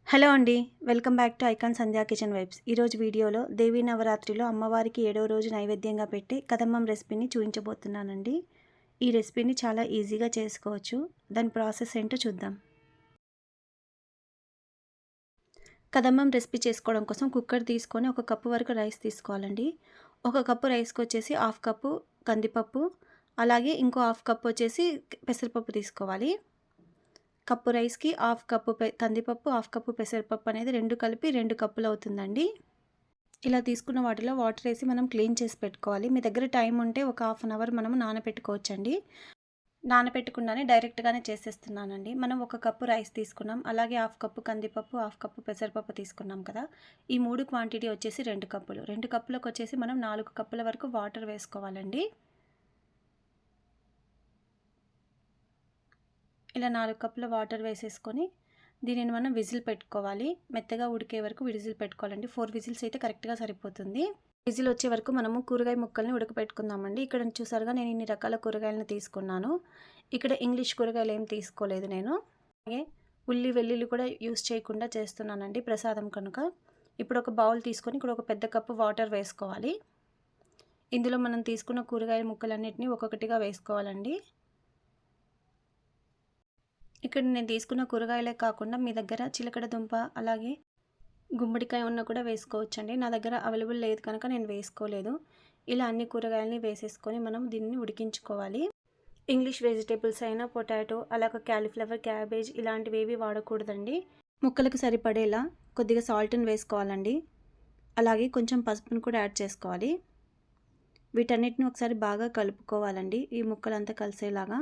Hello అండి. Welcome back to icon Sandhya kitchen vibes. ఈరోజు వీడియోలో దేవీ నవరాత్రిలో అమ్మవారికి 7వ రోజు నైవేద్యంగా పెట్టి కదమ్మం రెసిపీని చూపించబోతున్నానండి. ఈ రెసిపీని చాలా ఈజీగా చేసుకోవచ్చు. దాని ప్రాసెస్ ఏంటో చూద్దాం. కదమ్మం రెసిపీ చేసుకోవడం కోసం కుక్కర్ తీసుకొని 1 కప్పు వరకు రైస్ తీసుకోవాలండి. 1 కప్పు రైస్కి వచ్చేసి 1/2 కప్పు కందిపప్పు, అలాగే ఇంకో 1/2 కప్పు వచ్చేసి పెసరపప్పు తీసుకోవాలి. కప్పు రైస్‌కి 1/2 కప్పు కందిపప్పు, 1/2 కప్పు పెసరపప్పు అనేది 2 కలిపి 2 కప్పులు అవుతుందండి. ఇలా తీసుకున్న వాటిలో వాటర్ వేసి మనం క్లీన్ చేసి పెట్టుకోవాలి. మీ దగ్గర టైం ఉంటే ఒక హాఫ్ అన్ అవర్ మనము నానబెట్టుకోవచ్చండి. నానబెట్టకుండానే డైరెక్ట్‌గానే చేసేస్తున్నానండి. మనం 1 కప్పు రైస్ తీసుకున్నాం. అలాగే 1/2 కప్పు కందిపప్పు, 1/2 కప్పు పెసరపప్పు తీసుకున్నాం కదా! ఈ 3 క్వాంటిటీ వచ్చేసి 2 కప్పులు. 2 కప్పులకు వచ్చేసి మనం 4 కప్పుల వరకు వాటర్ వేసుకోవాలండి. ఇలా 4 కప్పుల వాటర్ వేసేసుకొని దీనిని మనం విజిల్ పెట్టుకోవాలి. మెత్తగా ఉడికే వరకు విజిల్ పెట్టుకోవాలండి. 4 విజిల్స్ అయితే కరెక్ట్‌గా సరిపోతుంది. విజిల్ వచ్చే వరకు మనము కూరగాయ ముక్కల్ని ఉడకపెట్టుకుందామండి. ఇక్కడ చూసారుగా నేను ఇన్ని రకాల కూరగాయలను తీసుకున్నాను. ఇక్కడ ఇంగ్లీష్ కూరగాయలు ఏం తీసుకోలేదు నేను. అలాగే ఉల్లి, వెల్లుల్లి కూడా యూజ్ చేయకుండా చేస్తున్నానండి ప్రసాదం కనుక. ఇప్పుడు ఒక బౌల్ తీసుకొని ఇక్కడ ఒక పెద్ద కప్పు వాటర్ వేసుకోవాలి. ఇందులో మనం తీసుకున్న కూరగాయల ముక్కలన్నిటిని ఒక్కొక్కటిగా వేసుకోవాలండి. ఇక్కడ నేను తీసుకున్న కూరగాయలే కాకుండా మీ దగ్గర చిలకడ దుంప, అలాగే గుమ్మడికాయ ఉన్న కూడా వేసుకోవచ్చండి. నా దగ్గర అవైలబుల్ లేదు కనుక నేను వేసుకోలేదు. ఇలా అన్ని కూరగాయలని వేసేసుకొని మనం దీన్ని ఉడికించుకోవాలి. ఇంగ్లీష్ వెజిటేబుల్స్ అయినా పొటాటో, అలాగే క్యాలీఫ్లవర్, క్యాబేజ్ ఇలాంటివి ఏవి వాడకూడదండి. ముక్కలకు సరిపడేలా కొద్దిగా సాల్ట్ని వేసుకోవాలండి. అలాగే కొంచెం పసుపును కూడా యాడ్ చేసుకోవాలి. వీటన్నిటిని ఒకసారి బాగా కలుపుకోవాలండి, ఈ ముక్కలంతా కలిసేలాగా.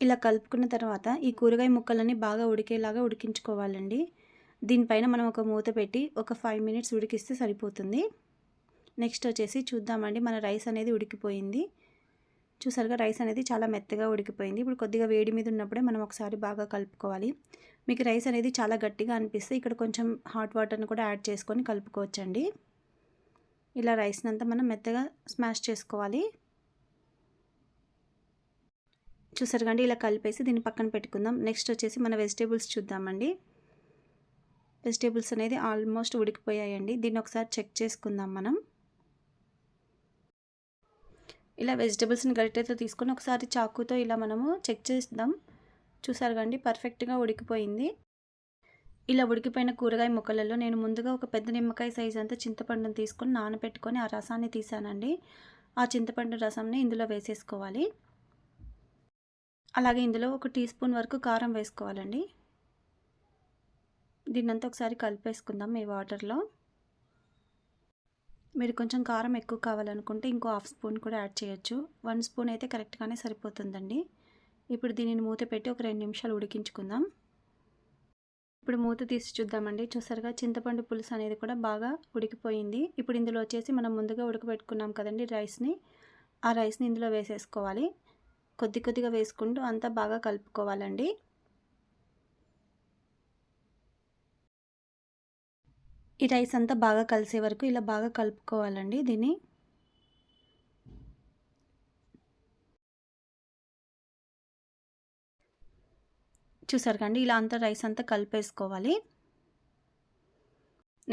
ఇలా కలుపుకున్న తర్వాత ఈ కూరగాయ ముక్కలన్నీ బాగా ఉడికేలాగా ఉడికించుకోవాలండి. దీనిపైన మనం ఒక మూత పెట్టి ఒక 5 మినిట్స్ ఉడికిస్తే సరిపోతుంది. నెక్స్ట్ వచ్చేసి చూద్దామండి, మన రైస్ అనేది ఉడికిపోయింది. చూసారుగా రైస్ అనేది చాలా మెత్తగా ఉడికిపోయింది. ఇప్పుడు కొద్దిగా వేడి మీద ఉన్నప్పుడే మనం ఒకసారి బాగా కలుపుకోవాలి. మీకు రైస్ అనేది చాలా గట్టిగా అనిపిస్తే ఇక్కడ కొంచెం హాట్ వాటర్ని కూడా యాడ్ చేసుకొని కలుపుకోవచ్చండి. ఇలా రైస్ని అంతా మనం మెత్తగా స్మాష్ చేసుకోవాలి. చూసారు కండి, ఇలా కలిపేసి దీన్ని పక్కన పెట్టుకుందాం. నెక్స్ట్ వచ్చేసి మన వెజిటేబుల్స్ చూద్దామండి. వెజిటేబుల్స్ అనేది ఆల్మోస్ట్ ఉడికిపోయాయండి. దీన్ని ఒకసారి చెక్ చేసుకుందాం మనం. ఇలా వెజిటేబుల్స్ని గరిటెతో తీసుకొని ఒకసారి చాకుతో ఇలా మనము చెక్ చేద్దాం. చూసారు కండి, పర్ఫెక్ట్గా ఉడికిపోయింది. ఇలా ఉడికిపోయిన కూరగాయ ముక్కలలో నేను ముందుగా ఒక పెద్ద నిమ్మకాయ సైజ్ అంతా చింతపండుని తీసుకొని నానబెట్టుకొని ఆ రసాన్ని తీసానండి. ఆ చింతపండు రసంని ఇందులో వేసేసుకోవాలి. అలాగే ఇందులో 1 టీ స్పూన్ వరకు కారం వేసుకోవాలండి. దీన్నంతా ఒకసారి కలిపేసుకుందాం ఈ వాటర్లో. మీరు కొంచెం కారం ఎక్కువ కావాలనుకుంటే ఇంకో 1/2 స్పూన్ కూడా యాడ్ చేయొచ్చు. 1 స్పూన్ అయితే కరెక్ట్గానే సరిపోతుందండి. ఇప్పుడు దీనిని మూత పెట్టి ఒక 2 నిమిషాలు ఉడికించుకుందాం. ఇప్పుడు మూత తీసి చూద్దామండి. చూసారుగా చింతపండు పులుసు అనేది కూడా బాగా ఉడికిపోయింది. ఇప్పుడు ఇందులో వచ్చేసి మనం ముందుగా ఉడకబెట్టుకున్నాం కదండి రైస్ని, ఆ రైస్ని ఇందులో వేసేసుకోవాలి. కొద్దిగా వేసుకుంటూ అంతా బాగా కలుపుకోవాలండి. ఈ రైస్ అంతా బాగా కలిసే వరకు ఇలా బాగా కలుపుకోవాలండి దీన్ని. చూసారు కండి, ఇలా అంతా రైస్ అంతా కలిపేసుకోవాలి.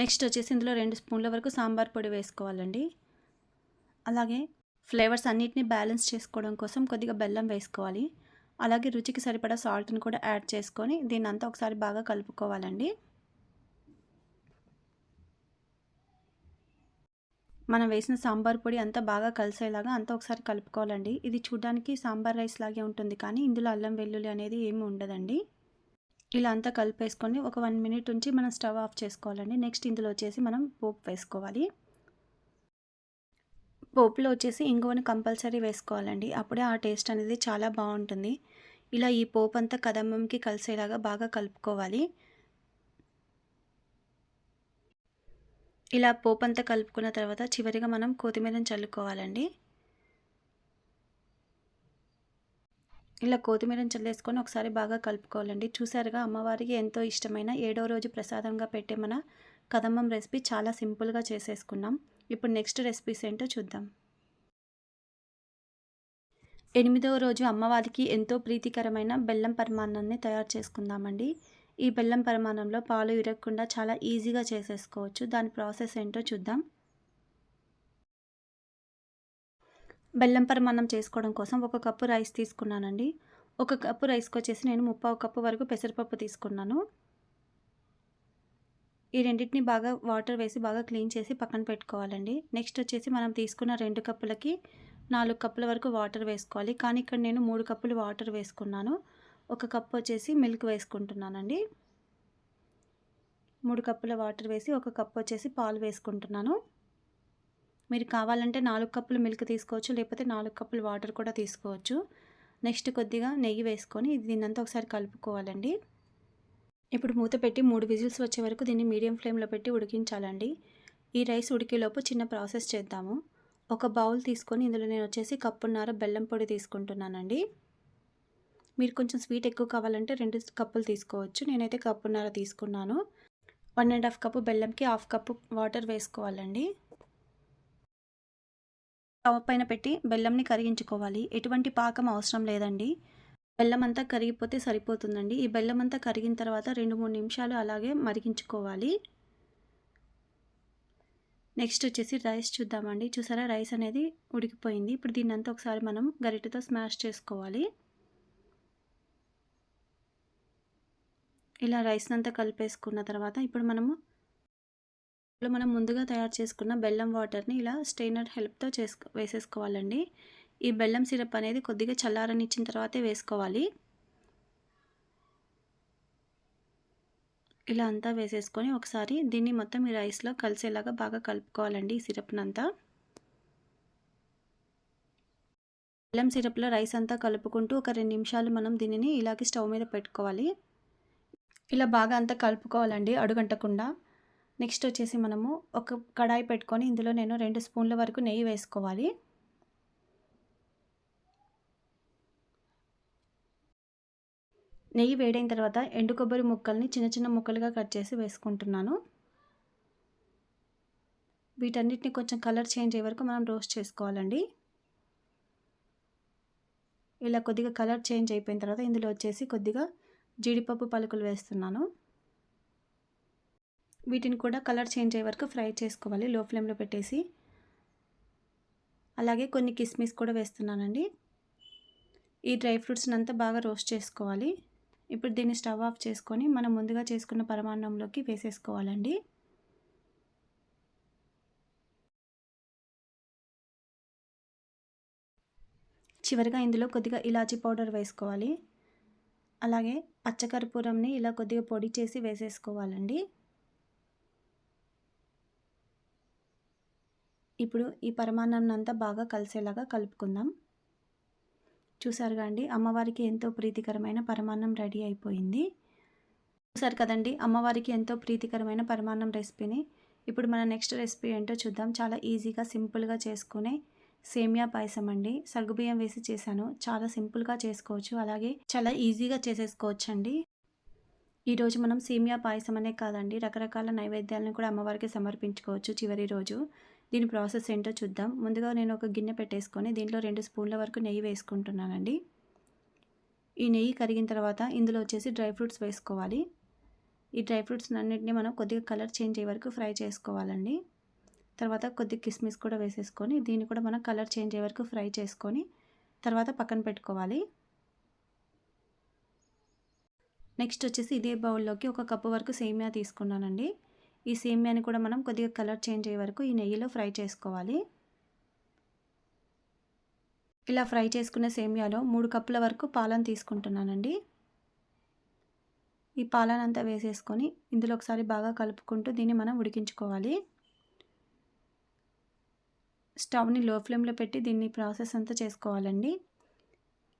నెక్స్ట్ వచ్చేసి ఇందులో 2 స్పూన్ల వరకు సాంబార్ పొడి వేసుకోవాలండి. అలాగే ఫ్లేవర్స్ అన్నిటిని బ్యాలెన్స్ చేసుకోవడం కోసం కొద్దిగా బెల్లం వేసుకోవాలి. అలాగే రుచికి సరిపడా సాల్ట్ని కూడా యాడ్ చేసుకొని దీన్ని అంతా ఒకసారి బాగా కలుపుకోవాలండి. మనం వేసిన సాంబార్ పొడి అంతా బాగా కలిసేలాగా అంతా ఒకసారి కలుపుకోవాలండి. ఇది చూడడానికి సాంబార్ రైస్ లాగే ఉంటుంది, కానీ ఇందులో అల్లం వెల్లుల్లి అనేది ఏమి ఉండదండి. ఇలా అంతా కలిపేసుకొని ఒక 1 మినిట్ ఉంచి మనం స్టవ్ ఆఫ్ చేసుకోవాలండి. నెక్స్ట్ ఇందులో వచ్చేసి మనం పోపు వేసుకోవాలి. పోపులో వచ్చేసి ఇంగువను కంపల్సరీ వేసుకోవాలండి. అప్పుడే ఆ టేస్ట్ అనేది చాలా బాగుంటుంది. ఇలా ఈ పోపు అంతా కదమ్మంకి కలిసేలాగా బాగా కలుపుకోవాలి. ఇలా పోపు అంతా కలుపుకున్న తర్వాత చివరిగా మనం కొత్తిమీరని చల్లుకోవాలండి. ఇలా కొత్తిమీరని చల్లేసుకొని ఒకసారి బాగా కలుపుకోవాలండి. చూసారుగా, అమ్మవారికి ఎంతో ఇష్టమైన 7వ రోజు ప్రసాదంగా పెట్టే మన కదమ్మం రెసిపీ చాలా సింపుల్గా చేసేసుకున్నాం. ఇప్పుడు నెక్స్ట్ రెసిపీస్ ఏంటో చూద్దాం. 8వ రోజు అమ్మవారికి ఎంతో ప్రీతికరమైన బెల్లం పరమాన్నాన్ని తయారు చేసుకుందామండి. ఈ బెల్లం పరమాన్నంలో పాలు విరగకుండా చాలా ఈజీగా చేసేసుకోవచ్చు. దాని ప్రాసెస్ ఏంటో చూద్దాం. బెల్లం పరమాన్నం చేసుకోవడం కోసం ఒక కప్పు రైస్ తీసుకున్నానండి. ఒక కప్పు రైస్‌కొచ్చేసి నేను 3/4 కప్పు వరకు పెసరపప్పు తీసుకున్నాను. ఈ రెండిటిని బాగా వాటర్ వేసి బాగా క్లీన్ చేసి పక్కన పెట్టుకోవాలండి. నెక్స్ట్ వచ్చేసి మనం తీసుకున్న 2 కప్పులకి 4 కప్పుల వరకు వాటర్ వేసుకోవాలి. కానీ ఇక్కడ నేను 3 కప్పులు వాటర్ వేసుకున్నాను. ఒక కప్పు వచ్చేసి మిల్క్ వేసుకుంటున్నానండి. 3 కప్పుల వాటర్ వేసి ఒక కప్పు వచ్చేసి పాలు వేసుకుంటున్నాను. మీరు కావాలంటే 4 కప్పులు మిల్క్ తీసుకోవచ్చు. లేకపోతే 4 కప్పులు వాటర్ కూడా తీసుకోవచ్చు. నెక్స్ట్ కొద్దిగా నెయ్యి వేసుకొని దీన్నంతా ఒకసారి కలుపుకోవాలండి. ఇప్పుడు మూత పెట్టి 3 విజిల్స్ వచ్చే వరకు దీన్ని మీడియం ఫ్లేమ్‌లో పెట్టి ఉడికించాలండి. ఈ రైస్ ఉడికేలోపు చిన్న ప్రాసెస్ చేద్దాము. ఒక బౌల్ తీసుకొని ఇందులో నేను వచ్చేసి కప్పున్నర బెల్లం పొడి తీసుకుంటున్నానండి. మీరు కొంచెం స్వీట్ ఎక్కువ కావాలంటే 2 కప్పులు తీసుకోవచ్చు. నేనైతే కప్పున్నర తీసుకున్నాను. 1 ½ కప్పు బెల్లంకి 1/2 కప్పు వాటర్ వేసుకోవాలండి. స్టవ్ పైన పెట్టి బెల్లంని కరిగించుకోవాలి. ఎటువంటి పాకం అవసరం లేదండి. బెల్లం అంతా కరిగిపోతే సరిపోతుందండి. ఈ బెల్లం అంతా కరిగిన తర్వాత 2, 3 నిమిషాలు అలాగే మరిగించుకోవాలి. నెక్స్ట్ వచ్చేసి రైస్ చూద్దామండి. చూసారా రైస్ అనేది ఉడికిపోయింది. ఇప్పుడు దీన్నంతా ఒకసారి మనం గరిటెతో స్మాష్ చేసుకోవాలి. ఇలా రైస్‌నంతా కలిపేసుకున్న తర్వాత ఇప్పుడు మనం ముందుగా తయారు చేసుకున్న బెల్లం వాటర్‌ని ఇలా స్ట్రెయినర్ హెల్ప్‌తో వేసేసుకోవాలండి. ఈ బెల్లం సిరప్ అనేది కొద్దిగా చల్లారనిచ్చిన తర్వాతే వేసుకోవాలి. ఇలా అంతా వేసేసుకొని ఒకసారి దీన్ని మొత్తం ఈ రైస్‌లో కలిసేలాగా బాగా కలుపుకోవాలండి ఈ సిరప్‌నంతా. బెల్లం సిరప్‌లో రైస్ అంతా కలుపుకుంటూ ఒక 2 నిమిషాలు మనం దీనిని ఇలాగే స్టవ్ మీద పెట్టుకోవాలి. ఇలా బాగా అంతా కలుపుకోవాలండి అడుగంటకుండా. నెక్స్ట్ వచ్చేసి మనము ఒక కడాయి పెట్టుకొని ఇందులో నేను 2 స్పూన్ల వరకు నెయ్యి వేసుకోవాలి. నెయ్యి వేడైన తర్వాత ఎండు కొబ్బరి ముక్కల్ని చిన్న చిన్న ముక్కలుగా కట్ చేసి వేసుకుంటున్నాను. వీటన్నిటిని కొంచెం కలర్ చేంజ్ అయ్యే వరకు మనం రోస్ట్ చేసుకోవాలండి. ఇలా కొద్దిగా కలర్ చేంజ్ అయిపోయిన తర్వాత ఇందులో వచ్చేసి కొద్దిగా జీడిపప్పు పలుకులు వేస్తున్నాను. వీటిని కూడా కలర్ చేంజ్ అయ్యే వరకు ఫ్రై చేసుకోవాలి లో ఫ్లేమ్‌లో పెట్టేసి. అలాగే కొన్ని కిస్మిస్ కూడా వేస్తున్నానండి. ఈ డ్రై ఫ్రూట్స్‌ని అంతా బాగా రోస్ట్ చేసుకోవాలి. ఇప్పుడు దీన్ని స్టవ్ ఆఫ్ చేసుకొని మనం ముందుగా చేసుకున్న పరమాన్నంలోకి వేసేసుకోవాలండి. చివరిగా ఇందులో కొద్దిగా ఇలాచీ పౌడర్ వేసుకోవాలి. అలాగే పచ్చకర్పూరంని ఇలా కొద్దిగా పొడి చేసి వేసేసుకోవాలండి. ఇప్పుడు ఈ పరమాన్నంనంతా బాగా కలిసేలాగా కలుపుకుందాం. చూసారుగా అండి అమ్మవారికి ఎంతో ప్రీతికరమైన పరమాన్నం రెడీ అయిపోయింది. చూసారు కదండి అమ్మవారికి ఎంతో ప్రీతికరమైన పరమాన్నం రెసిపీని. ఇప్పుడు మన నెక్స్ట్ రెసిపీ ఏంటో చూద్దాం. చాలా ఈజీగా సింపుల్గా చేసుకునే సేమియా పాయసం అండి. సగ్గుబియ్యం వేసి చేశాను. చాలా సింపుల్గా చేసుకోవచ్చు. అలాగే చాలా ఈజీగా చేసేసుకోవచ్చండి. ఈరోజు మనం సేమియా పాయసం అనే కాదండి రకరకాల నైవేద్యాలను కూడా అమ్మవారికి సమర్పించుకోవచ్చు చివరి రోజు. దీని ప్రాసెస్ ఏంటో చూద్దాం. ముందుగా నేను ఒక గిన్నె పెట్టేసుకొని దీంట్లో 2 స్పూన్ల వరకు నెయ్యి వేసుకుంటున్నానండి. ఈ నెయ్యి కరిగిన తర్వాత ఇందులో వచ్చేసి డ్రై ఫ్రూట్స్ వేసుకోవాలి. ఈ డ్రై ఫ్రూట్స్ అన్నిటిని మనం కొద్దిగా కలర్ చేంజ్ అయ్యే వరకు ఫ్రై చేసుకోవాలండి. తర్వాత కొద్దిగా కిస్మిస్ కూడా వేసేసుకొని దీన్ని కూడా మనం కలర్ చేంజ్ అయ్యే వరకు ఫ్రై చేసుకొని తర్వాత పక్కన పెట్టుకోవాలి. నెక్స్ట్ వచ్చేసి ఇదే బౌల్లోకి ఒక కప్పు వరకు సేమియా తీసుకున్నానండి. ఈ సేమియాని కూడా మనం కొద్దిగా కలర్ చేంజ్ అయ్యే వరకు ఈ నెయ్యిలో ఫ్రై చేసుకోవాలి. ఇలా ఫ్రై చేసుకున్న సేమియాలో 3 కప్పుల వరకు పాలను తీసుకుంటున్నానండి. ఈ పాలనంతా వేసేసుకొని ఇందులో ఒకసారి బాగా కలుపుకుంటూ దీన్ని మనం ఉడికించుకోవాలి. స్టవ్ని లో ఫ్లేమ్‌లో పెట్టి దీన్ని ప్రాసెస్ అంతా చేసుకోవాలండి.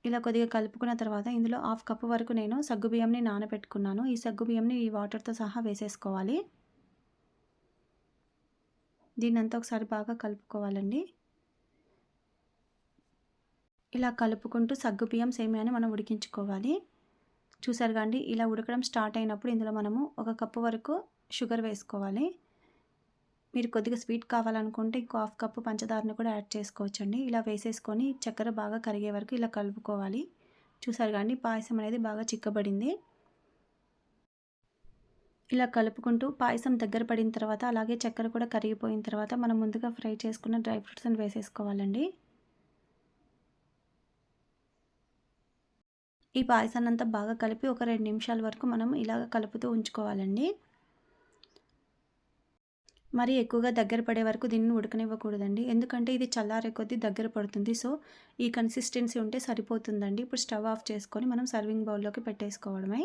ఇలా కొద్దిగా కలుపుకున్న తర్వాత ఇందులో 1/2 కప్పు వరకు నేను సగ్గుబియ్యంని నానబెట్టుకున్నాను. ఈ సగ్గుబియ్యంని ఈ వాటర్‌తో సహా వేసేసుకోవాలి. దీన్నంతా ఒకసారి బాగా కలుపుకోవాలండి. ఇలా కలుపుకుంటూ సగ్గుబియ్యం సేమియాని మనం ఉడికించుకోవాలి. చూసారుగా అండి ఇలా ఉడకడం స్టార్ట్ అయినప్పుడు ఇందులో మనము 1 కప్పు వరకు షుగర్ వేసుకోవాలి. మీరు కొద్దిగా స్వీట్ కావాలనుకుంటే ఇంకో హాఫ్ కప్పు పంచదారని కూడా యాడ్ చేసుకోవచ్చండి. ఇలా వేసేసుకొని చక్కెర బాగా కరిగే వరకు ఇలా కలుపుకోవాలి. చూసారు గాండి పాయసం అనేది బాగా చిక్కబడింది. ఇలా కలుపుకుంటూ పాయసం దగ్గర పడిన తర్వాత అలాగే చక్కెర కూడా కరిగిపోయిన తర్వాత మనం ముందుగా ఫ్రై చేసుకున్న డ్రై ఫ్రూట్స్‌ని వేసేసుకోవాలండి. ఈ పాయసాన్నంతా బాగా కలిపి ఒక 2 నిమిషాల వరకు మనం ఇలాగ కలుపుతూ ఉంచుకోవాలండి. మరి ఎక్కువగా దగ్గర పడే వరకు దీన్ని ఉడకనివ్వకూడదండి. ఎందుకంటే ఇది చల్లారే కొద్దీ దగ్గర పడుతుంది. సో, ఈ కన్సిస్టెన్సీ ఉంటే సరిపోతుందండి. ఇప్పుడు స్టవ్ ఆఫ్ చేసుకొని మనం సర్వింగ్ బౌల్‌లోకి పెట్టేసుకోవడమే.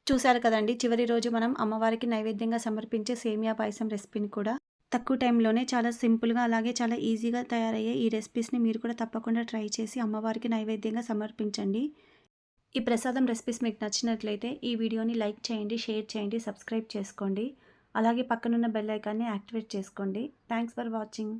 చూసారు కదండీ! చివరి రోజు మనం అమ్మవారికి నైవేద్యంగా సమర్పించే సేమియా పాయసం రెసిపీని కూడా తక్కువ టైంలోనే చాలా సింపుల్‌గా అలాగే చాలా ఈజీగా తయారయ్యే ఈ రెసిపీస్‌ని మీరు కూడా తప్పకుండా ట్రై చేసి అమ్మవారికి నైవేద్యంగా సమర్పించండి. ఈ ప్రసాదం రెసిపీస్ మీకు నచ్చినట్లయితే ఈ వీడియోని లైక్ చేయండి, షేర్ చేయండి, సబ్స్క్రైబ్ చేసుకోండి. అలాగే పక్కనున్న బెల్ ఐకాన్‌ని యాక్టివేట్ చేసుకోండి. Thanks for watching.